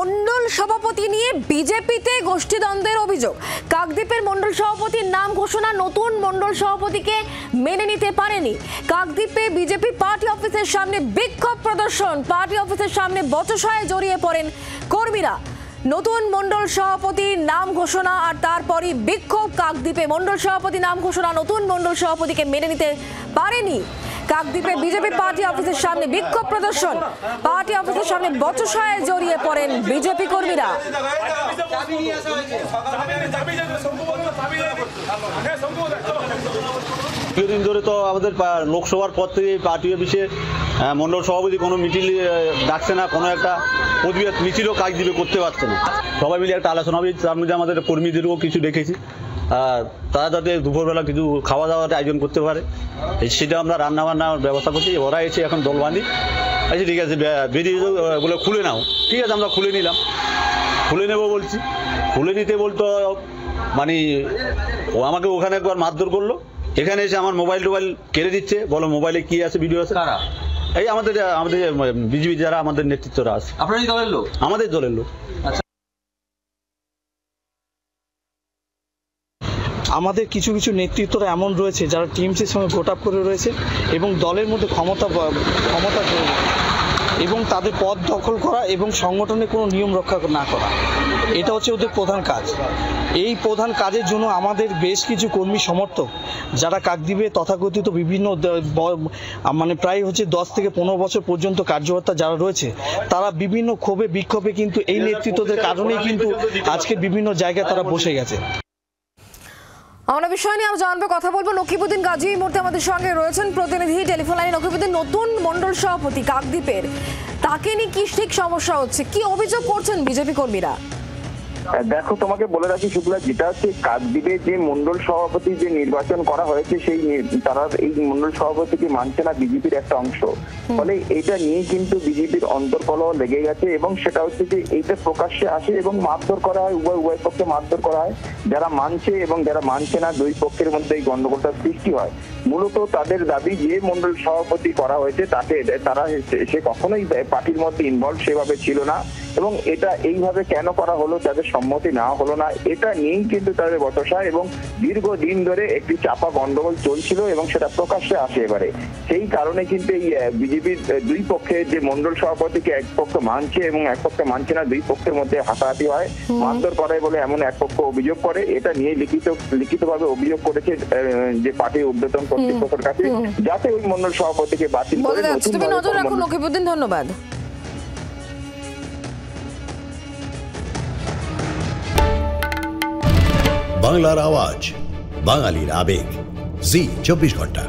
মন্ডল সভাপতি নিয়ে বিজেপিতে গোষ্ঠীদ্বন্দ্বের অভিযোগ। কাকদ্বীপের মন্ডল সভাপতির নাম ঘোষণা নতুন মন্ডল সভাপতিকে মেনে নিতে পারেনি। কাকদ্বীপে বিজেপি পার্টি অফিসের সামনে বিক্ষোভ প্রদর্শন, পার্টি অফিসের সামনে বচসায় জড়িয়ে পড়েন কর্মীরা। নতুন মন্ডল সভাপতির নাম ঘোষণা আর তারপরই বিক্ষোভ। কাকদ্বীপে মন্ডল সভাপতি নাম ঘোষণা নতুন মন্ডল সভাপতিকে মেনে নিতে পারেনি। কাকদ্বীপে বিজেপি পার্টি অফিসের সামনে বিক্ষোভ প্রদর্শন, পার্টি অফিসের সামনে বচসায় জড়িয়ে পড়েন বিজেপি কর্মীরা। কিছুদিন ধরে তো আমাদের লোকসভার পর থেকে পার্টি অফিসে মন্ডল সভাপতি কোনো মিটিং ডাকছে না, কোনো একটা প্রতিবাদ মিছিলও কাকদ্বীপে করতে পারছে না। সবাই মিলে একটা আলোচনা হবে, তার মধ্যে আমাদের কর্মীদেরও কিছু দেখেছি, তারা যাতে দুপুরবেলা কিছু খাওয়া দাওয়ার আয়োজন করতে পারে সেটা আমরা রান্নাবান্নার ব্যবস্থা করছি। ওরা এসে এখন দলবান্ধি আচ্ছা ঠিক আছে বেরিয়ে বলে খুলে নাও, ঠিক আছে আমরা খুলে নিলাম, খুলে নেবো বলছি। খুলে নিতে বলতো মানে ও আমাকে ওখানে একবার মারধর করলো, এখানে এসে আমার মোবাইল টোবাইল কেড়ে দিচ্ছে, বলো মোবাইলে কি আছে ভিডিও আছে। এই আমাদের বিজেপি যারা আমাদের নেতৃত্বরা আছে। আপনারই দলের লোক? আমাদের দলের লোক। আমাদের কিছু কিছু নেতৃত্বরা এমন রয়েছে যারা টিএমসির সঙ্গে ভোট আপ করে রয়েছে এবং দলের মধ্যে ক্ষমতা এবং তাদের পদ দখল করা এবং সংগঠনের কোনো নিয়ম রক্ষা না করা, এটা হচ্ছে ওদের প্রধান কাজ। এই প্রধান কাজের জন্য আমাদের বেশ কিছু কর্মী সমর্থক যারা কাকদ্বীপে তথাকথিত বিভিন্ন মানে প্রায় হচ্ছে 10 থেকে 15 বছর পর্যন্ত কার্যকর্তা যারা রয়েছে, তারা বিভিন্ন ক্ষোভে বিক্ষোভে কিন্তু এই নেতৃত্বদের কারণেই কিন্তু আজকে বিভিন্ন জায়গায় তারা বসে গেছে। আমরা বিষয় নিয়ে আমরা জানবো, কথা বলবো। নকিবউদ্দিন গাজী এই মুহূর্তে আমাদের সঙ্গে রয়েছেন, প্রতিনিধি টেলিফোন লাইনে। নকিবউদ্দিন, নতুন মন্ডল সভাপতি কাকদ্বীপের, তাকে নিয়ে কি ঠিক সমস্যা হচ্ছে, কি অভিযোগ করছেন বিজেপি কর্মীরা? দেখো, তোমাকে বলে রাখি শুক্লা, যেটা হচ্ছে কাকদ্বীপে যে মন্ডল সভাপতি যে নির্বাচন করা হয়েছে সেই তারা এই মন্ডল সভাপতিকে মানছে না বিজেপির একটা অংশ। ফলে এটা নিয়ে কিন্তু বিজেপির অন্তর্কলহ লেগে গেছে এবং সেটা হচ্ছে যে এইটা প্রকাশ্যে আসে এবং মারধর করা হয়, উভয় পক্ষে মারধর করা হয়। যারা মানছে এবং যারা মানছে না, দুই পক্ষের মধ্যে এই গন্ডগোলটার সৃষ্টি হয়। মূলত তাদের দাবি যে মন্ডল সভাপতি করা হয়েছে তাকে সে কখনোই পার্টির মধ্যে ইনভলভ সেভাবে ছিল না এবং এটা এইভাবে কেন করা হলো, তাদের সম্মতি না হলো না, এটা নিয়েই কিন্তু তাদের বচসা এবং দীর্ঘদিন ধরে একটি চাপা গন্ডগোল চলছিল এবং সেটা প্রকাশ্যে আসে এবারে। সেই কারণে কিন্তু এই বিজেপির দুই পক্ষে যে মন্ডল সভাপতিকে এক পক্ষ মানছে এবং এক পক্ষে মানছে না, দুই পক্ষের মধ্যে হাতাহাতি হয়, মারধর করায় বলে এমন এক পক্ষ অভিযোগ করে। এটা নিয়ে লিখিতভাবে অভিযোগ করেছে যে পার্টির ঊর্ধ্বতন কর্তৃপক্ষের কাছে, যাতে ওই মন্ডল সভাপতিকে বাতিল করে নজর রাখুন। নকিবউদ্দিন, ধন্যবাদ। বাংলার আওয়াজ, বাঙালির আবেগ, জি 24 ঘন্টা।